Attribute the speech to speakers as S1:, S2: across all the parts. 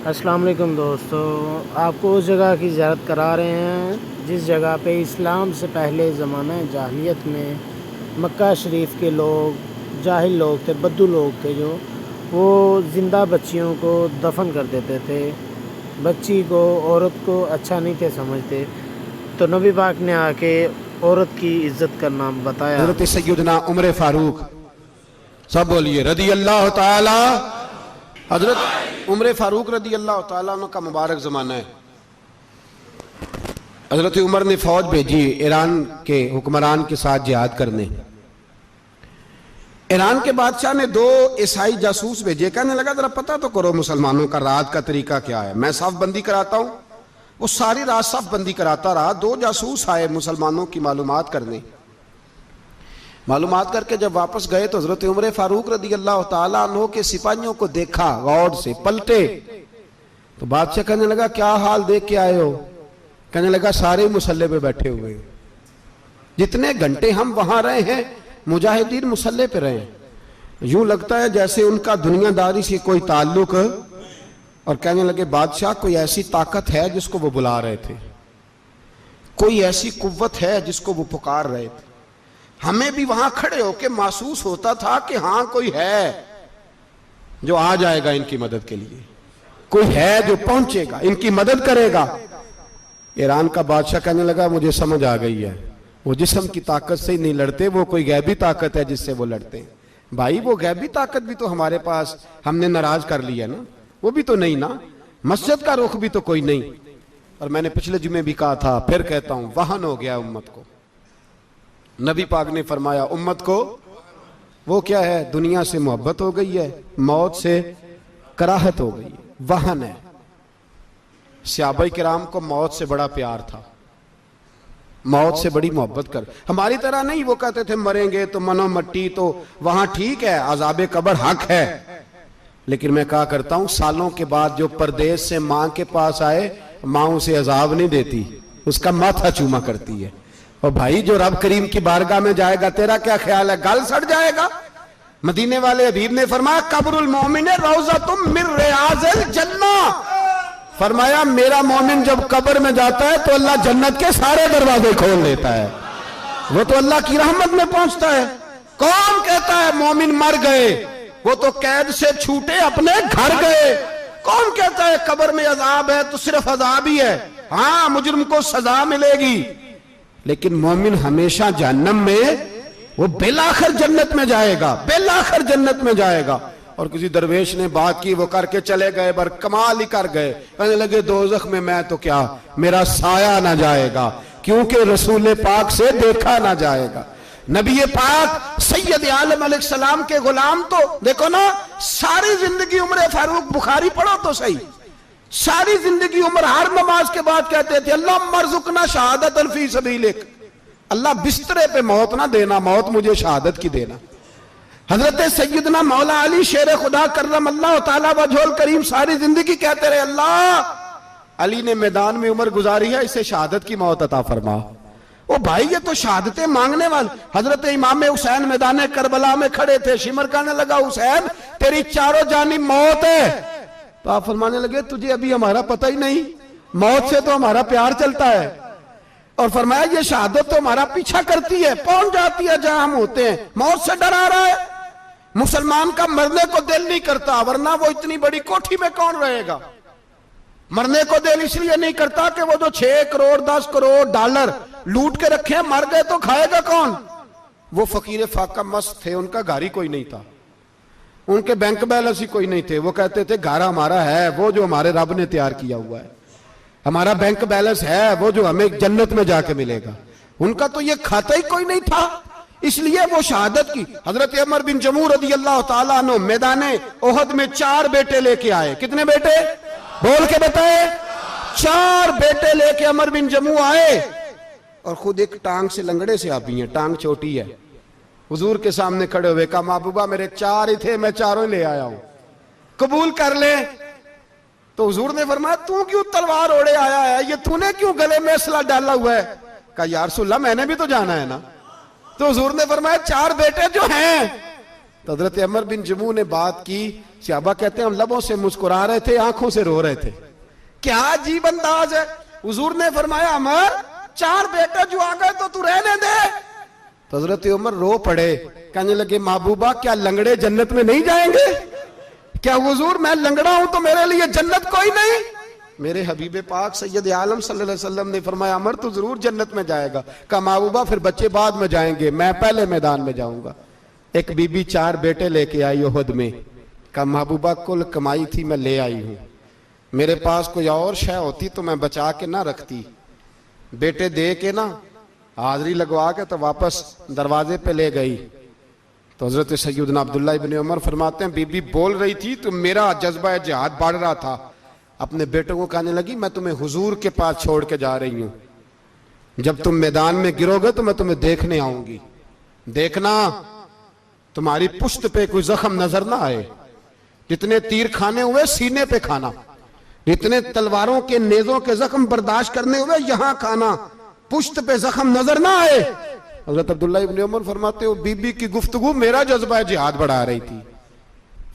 S1: अस्सलाम वालेकुम दोस्तों, आपको उस जगह की ज़ियारत करा रहे हैं जिस जगह पे इस्लाम से पहले ज़माना जाहिलियत में मक्का शरीफ के लोग जाहिल लोग थे, बद्दू लोग थे जो वो ज़िंदा बच्चियों को दफन कर देते थे। बच्ची को, औरत को अच्छा नहीं थे समझते, तो नबी पाक ने आके औरत की इज़्ज़त करना बताया।
S2: हज़रत सैयदना उमर फारूक, सब बोलिए रदी अल्लाह ताला। हज़रत उमर फारूक रदी अल्लाह ताला अन्हु का मुबारक ज़माना है। हज़रत उमर ने फौज भेजी ईरान के हुक्मरान के साथ जिहाद करने। ईरान के बादशाह ने 2 ईसाई जासूस भेजे, कहने लगा जरा पता तो करो मुसलमानों का रात का तरीका क्या है, मैं साफ बंदी कराता हूं। वो सारी रात साफ बंदी कराता रहा। 2 जासूस आए मुसलमानों की मालूमात करने। मालूमात करके जब वापस गए तो हज़रत उमर फारूक रदी अल्लाह ताला अन्हु के सिपाहियों को देखा, गौर से पलटे तो बादशाह कहने लगा क्या हाल देख के आए हो? कहने लगा सारे मुसल्ले पे बैठे हुए, जितने घंटे हम वहां रहे हैं मुजाहिदीन मुसल्ले पे रहे, यूं लगता है जैसे उनका दुनियादारी से कोई ताल्लुक। और कहने लगे बादशाह कोई ऐसी ताकत है जिसको वो बुला रहे थे, कोई ऐसी कुव्वत है जिसको वो पुकार रहे थे। हमें भी वहां खड़े होकर महसूस होता था कि हां कोई है जो आ जाएगा इनकी मदद के लिए, कोई है जो पहुंचेगा इनकी मदद करेगा। ईरान का बादशाह कहने लगा मुझे समझ आ गई है, वो जिस्म की ताकत से ही नहीं लड़ते, वो कोई गैबी ताकत है जिससे वो लड़ते हैं। भाई वो गैबी ताकत भी तो हमारे पास हमने नाराज कर लिया ना, वो भी तो नहीं ना, मस्जिद का रुख भी तो कोई नहीं। और मैंने पिछले जुमे भी कहा था, फिर कहता हूं, वहन हो गया उम्मत को। नबी पाक ने फरमाया उम्मत को वो क्या है, दुनिया से मोहब्बत हो गई है, मौत से कराहत हो गई है, वहन है। सहाबा किराम को मौत से बड़ा प्यार था, मौत से बड़ी मोहब्बत कर। हमारी तरह नहीं, वो कहते थे मरेंगे तो मनो मट्टी, तो वहां ठीक है अज़ाबे कब्र हक है। लेकिन मैं कहा करता हूं सालों के बाद जो परदेश से मां के पास आए, मां उसे अजाब नहीं देती, उसका माथा चूमा करती है। और भाई जो रब करीम की बारगाह में जाएगा, तेरा क्या ख्याल है, गल सड़ जाएगा? मदीने वाले हबीब ने फरमाया कब्रुल मोमिन रौज़तुम मिन रियाज़िल जन्ना। फरमाया मेरा मोमिन जब कब्र में जाता है तो अल्लाह जन्नत के सारे दरवाजे खोल देता है, वो तो अल्लाह की रहमत में पहुंचता है। कौन कहता है मोमिन मर गए, वो तो कैद से छूटे अपने घर गए। कौन कहता है कब्र में अजाब है तो सिर्फ अजाब ही है, हाँ मुजरिम को सजा मिलेगी, लेकिन मोमिन हमेशा जहन्नम में, वो बेलाखिर जन्नत में जाएगा, बेलाखिर जन्नत में जाएगा। और किसी दरवेश ने बात की, वो करके चले गए, बर कमाल ही कर गए, कहने लगे दोज़ख में मैं तो क्या, मेरा साया ना जाएगा, क्योंकि रसूल पाक से देखा ना जाएगा। नबी पाक सैयद आलम अलैहिस्सलाम के गुलाम तो देखो ना, सारी जिंदगी उमर फारूक, बुखारी पढ़ो तो सही, सारी जिंदगी उम्र हर नमाज के बाद कहते थे अल्लाह मरजुकना शहादतन फी सबीलिक, अल्लाह बिस्तरे पे मौत ना देना, मौत मुझे शहादत की देना। हजरत सैयदना मौला अली शेर खुदा करम अल्लाह ताला वजहुल करीम सारी जिंदगी कहते रहे अल्लाह अली ने मैदान में उम्र गुजारी है, इसे शहादत की मौत अता फरमा। ओ भाई ये तो शहादतें मांगने वाले। हजरत इमाम हुसैन मैदान करबला में खड़े थे, शिमर कहने लगा हुसैन तेरी चारों जानी मौत है, तो आप फरमाने लगे तुझे अभी हमारा पता ही नहीं, मौत से तो हमारा प्यार चलता है। और फरमाया ये शहादत तो हमारा पीछा करती है, पहुंच जाती है जहां हम होते हैं, मौत से डरा रहा है। मुसलमान का मरने को दिल नहीं करता, वरना वो इतनी बड़ी कोठी में कौन रहेगा। मरने को दिल इसलिए नहीं करता कि वो जो 6 करोड़ 10 करोड़ डॉलर लूट के रखे, मर गए तो खाएगा कौन। वो फकीर फाका मस्त थे, उनका घर ही कोई नहीं था, उनके बैंक बैलेंस ही कोई नहीं थे। वो कहते थे घर हमारा है वो जो हमारे रब ने तैयार किया हुआ है, हमारा बैंक बैलेंस है वो जो हमें जन्नत में जाके मिलेगा। उनका तो ये खाता ही कोई नहीं था, इसलिए वो शहादत की। हजरत उमर बिन जमू रदी अल्लाह ताला अन्हु मैदाने ओहद में 4 बेटे लेके आए। कितने बेटे, बोल के बताए? 4 बेटे लेके उमर बिन जमू आए, और खुद एक टांग से लंगड़े से आप ही हैं, टांग छोटी है। हुजूर के सामने खड़े हुए कहा महबूबा मेरे 4 ही थे, मैं 4 ले आया हूं, कबूल कर ले। तो हुजूर ने फरमाया तू क्यों तलवार ओढ़े आया है, ये तूने क्यों गले में असला डाला हुआ है? कहा या रसूलल्लाह मैंने भी तो जाना है ना। तो हुजूर ने फरमाया 4 बेटे जो हैं तो हजरत अमर बिन जमू ने बात की। सहाबा कहते हैं हम लबों से मुस्कुरा रहे थे, आंखों से रो रहे थे। क्या अजीब अंदाज है। हुजूर ने फरमाया अमर 4 बेटे जो आ गए तो तू रहने दे। तो हजरत उमर रो पड़े, कहने लगे महबूबा क्या लंगड़े जन्नत में नहीं जाएंगे? क्या हुजूर मैं लंगड़ा हूं तो मेरे लिए जन्नत कोई नहीं? मेरे हबीब पाक सैयद आलम सल्लल्लाहु अलैहि वसल्लम ने फरमाया अमर तू जरूर जन्नत में जाएगा। कहा महबूबा फिर बच्चे बाद में जाएंगे, मैं पहले मैदान में जाऊंगा। एक बीबी 4 बेटे लेके आई उहद में। कहा महबूबा कुल कमाई थी मैं ले आई हूं, मेरे पास कोई और शय होती तो मैं बचा के ना रखती। बेटे दे के ना हाजिरी लगवा के तो वापस दरवाजे पे ले गई। तो हजरत सैयदना अब्दुल्ला इब्न उमर फरमाते हैं बीबी बोल रही थी तो मेरा जज्बा जिहाद बढ़ रहा था। अपने बेटों को कहने लगी मैं तुम्हें हुजूर के पास छोड़ के जा रही हूं, जब तुम मैदान में गिरोगे तो मैं तुम्हें देखने आऊंगी। देखना तुम्हारी पुश्त पे कोई जख्म नजर ना आए, जितने तीर खाने हुए सीने पे खाना, जितने तलवारों के नेजों के जख्म बर्दाश्त करने हुए यहां खाना, पुश्त पे जख्म नजर ना आए। हजरत अब्दुल्ला इब्न उमर फरमाते हो बीबी की गुफ्तगू मेरा जज्बा जिहाद बढ़ा रही थी।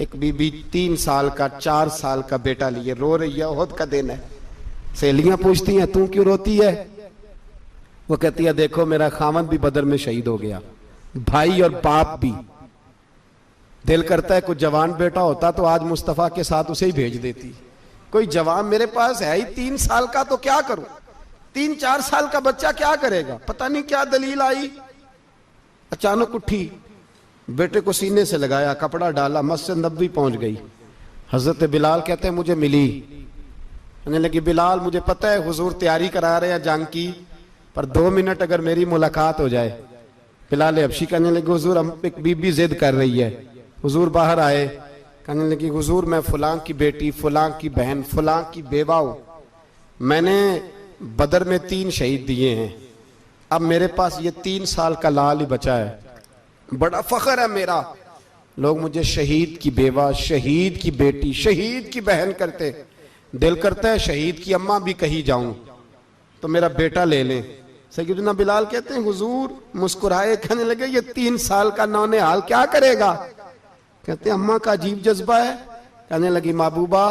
S2: एक बीबी 3 साल का 4 साल का बेटा लिए रो रही है, उहद का दिन है। सहेलियां पूछती हैं तू क्यों रोती है? वो कहती है देखो मेरा खामन भी बदर में शहीद हो गया, भाई और बाप भी। दिल करता है कोई जवान बेटा होता तो आज मुस्तफा के साथ उसे ही भेज देती। कोई जवान मेरे पास है ही 3 साल का तो क्या करूं, 3-4 साल का बच्चा क्या करेगा? पता नहीं क्या दलील आई, अचानक उठी, बेटे को सीने से लगाया, कपड़ा डाला, मस्जिद नबवी पहुंच गई। हजरत बिलाल कहते हैं मुझे मिली, कहने लगी बिलाल मुझे पता है हुजूर तैयारी करा रहे हैं जंग की, पर 2 मिनट अगर मेरी मुलाकात हो जाए। बिलाल हबशी कहने लगे हुजूर हम एक बीबी जिद कर रही है। हुजूर बाहर आए, कहने लगी हुजूर मैं फलां की बेटी, फलां की बहन, फलां की बेवा हूं, मैंने बदर में 3 शहीद दिए हैं, अब मेरे पास ये 3 साल का लाल ही बचा है, बड़ा फख्र है मेरा। लोग मुझे शहीद की बेवा, शहीद की बेटी, शहीद की बहन करते। दिल करता है शहीद की अम्मा भी कहीं जाऊं तो मेरा बेटा ले लें। सैयदना बिलाल कहते हैं हुजूर मुस्कुराए, कहने लगे ये 3 साल का नौनिहाल क्या करेगा? कहते हैं अम्मा का अजीब जज्बा है। कहने लगी महबूबा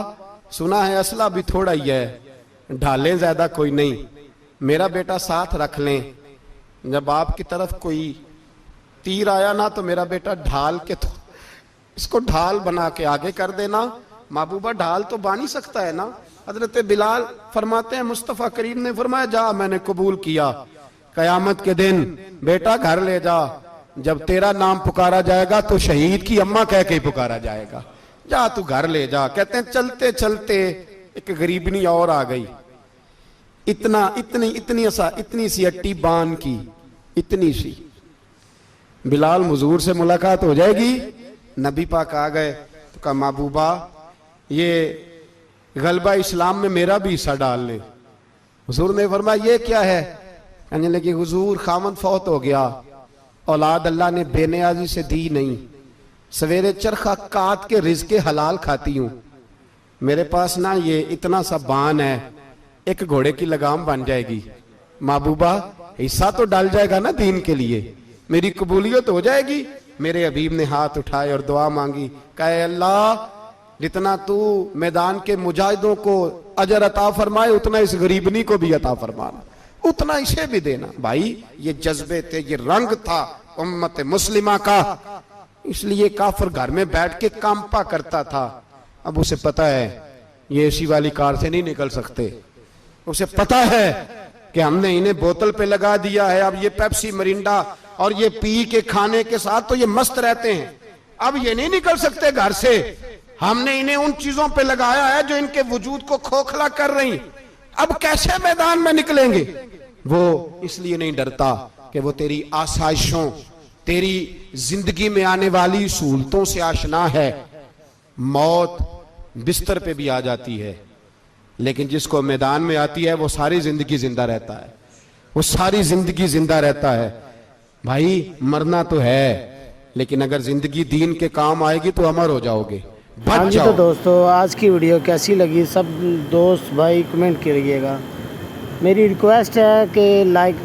S2: सुना है असला भी थोड़ा ही है, ढालें ज्यादा कोई नहीं, मेरा बेटा साथ रख लें, जब आपकी तरफ कोई तीर आया ना तो मेरा बेटा ढाल के तो इसको ढाल बना के आगे कर देना। महबूबा ढाल तो बन ही सकता है ना। हजरत बिलाल फरमाते हैं मुस्तफ़ा करीम ने फरमाया जा मैंने कबूल किया, कयामत के दिन बेटा घर ले जा, जब तेरा नाम पुकारा जाएगा तो शहीद की अम्मा कह के ही पुकारा जाएगा, जा तू घर ले जा। कहते हैं चलते चलते एक गरीबनी और आ गई, इतनी सी अट्टी बान की, इतनी सी। बिलाल हुजूर से मुलाकात हो जाएगी। नबी पाक आ गए तो कहा महबूबा ये गलबा इस्लाम में मेरा भी हिस्सा डाल ले। हुजूर ने फरमाया ये क्या है? कहने लगी हुजूर खामन फौत हो गया, औलाद अल्लाह ने बेनियाजी से दी नहीं, सवेरे चरखा काट के रिज़्क़े हलाल खाती हूं, मेरे पास ना ये इतना सा बान है, एक घोड़े की लगाम बन जाएगी, महबूबा हिस्सा तो डाल जाएगा ना दीन के लिए, मेरी कबूलियत हो जाएगी। मेरे हबीब ने हाथ उठाए और दुआ मांगी, कहे अल्लाह जितना तू मैदान के मुजाहिदों को अजर अता फरमाए उतना इस गरीबनी को भी अता फरमाना, उतना इसे भी देना। भाई ये जज्बे थे, ये रंग था उम्मत मुस्लिमा का, इसलिए काफिर घर में बैठ के कांपा करता था। अब उसे पता है ये एसी वाली कार से नहीं निकल सकते, उसे पता है कि हमने इन्हें बोतल पे लगा दिया है, अब ये पेप्सी मरिंडा और ये पी के खाने के साथ तो ये मस्त रहते हैं, अब ये नहीं निकल सकते घर से, हमने इन्हें उन चीजों पे लगाया है जो इनके वजूद को खोखला कर रही, अब कैसे मैदान में निकलेंगे? वो इसलिए नहीं डरता कि वो तेरी आसाइशों, तेरी जिंदगी में आने वाली सहूलतों से आशना है। मौत बिस्तर पे भी आ जाती है, लेकिन जिसको मैदान में आती है वो सारी जिंदगी जिंदा रहता है, वो सारी जिंदगी जिंदा रहता है। भाई मरना तो है, लेकिन अगर जिंदगी दीन के काम आएगी तो अमर हो जाओगे।
S1: हाँ जी, तो दोस्तों आज की वीडियो कैसी लगी सब दोस्त भाई कमेंट करिएगा। मेरी रिक्वेस्ट है कि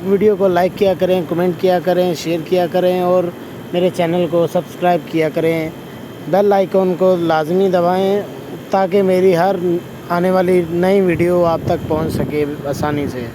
S1: वीडियो को लाइक किया करें, कमेंट किया करें, शेयर किया करें और मेरे चैनल को सब्सक्राइब किया करें, बेल आइकन को लाजमी दबाएं ताकि मेरी हर आने वाली नई वीडियो आप तक पहुंच सके आसानी से।